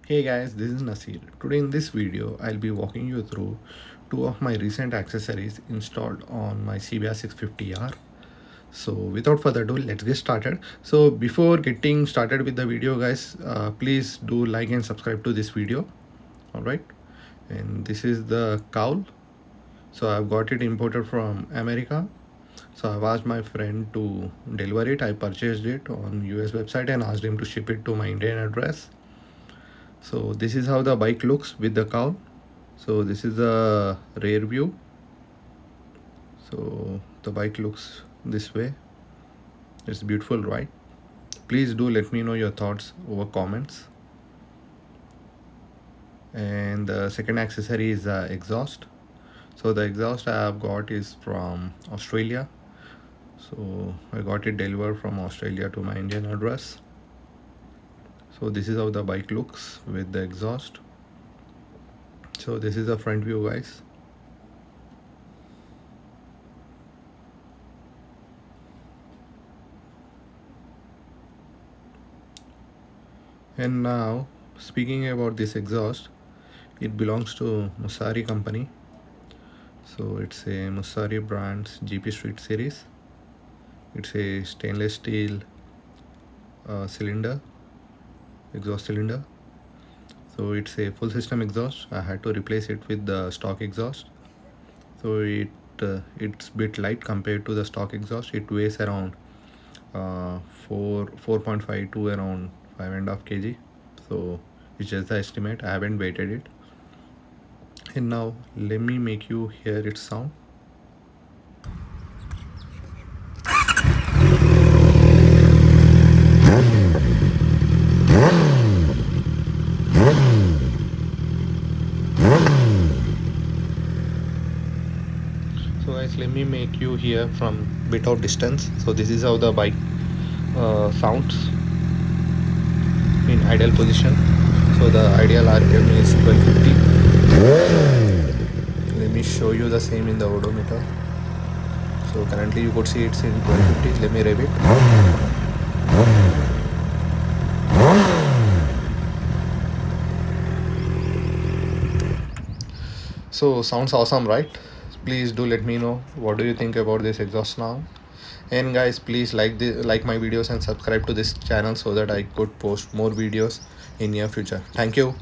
Hey guys, this is Nasir. Today in this video, I'll be walking you through two of my recent accessories installed on my CBR 650R. So without further ado, let's get started. So before getting started with the video guys, please do like and subscribe to this video. Alright. And this is the Cowl. So I've got it imported from America. So I've asked my friend to deliver it. I purchased it on US website and asked him to ship it to my Indian address. So this is how the bike looks with the cowl. So this is the rear view. So the bike looks this way. It's beautiful, right? Please do let me know your thoughts over comments. And the second accessory is the exhaust. So the exhaust I have got is from Australia. So I got it delivered from Australia to my Indian address. So this is how the bike looks with the exhaust. So this is the front view guys. And now speaking about this exhaust, it belongs to Musari company. So it's a Musari brand's GP Street series. It's a stainless steel cylinder, exhaust cylinder. So it's a full system exhaust. I had to replace it with the stock exhaust. So it's bit light compared to the stock exhaust. It weighs around 4.5 to around 5.5 kg. So it's just the estimate. I haven't weighted it. And now let me make you hear its sound. So guys, let me make you hear from bit of distance. So this is how the bike sounds in idle position. So the ideal RPM is 1250. Let me show you the same in the odometer. So currently you could see it's in 1250. Let me rev it. So sounds awesome, right? Please do let me know what do you think about this exhaust now. And guys, please like my videos and subscribe to this channel so that I could post more videos in near future. Thank you.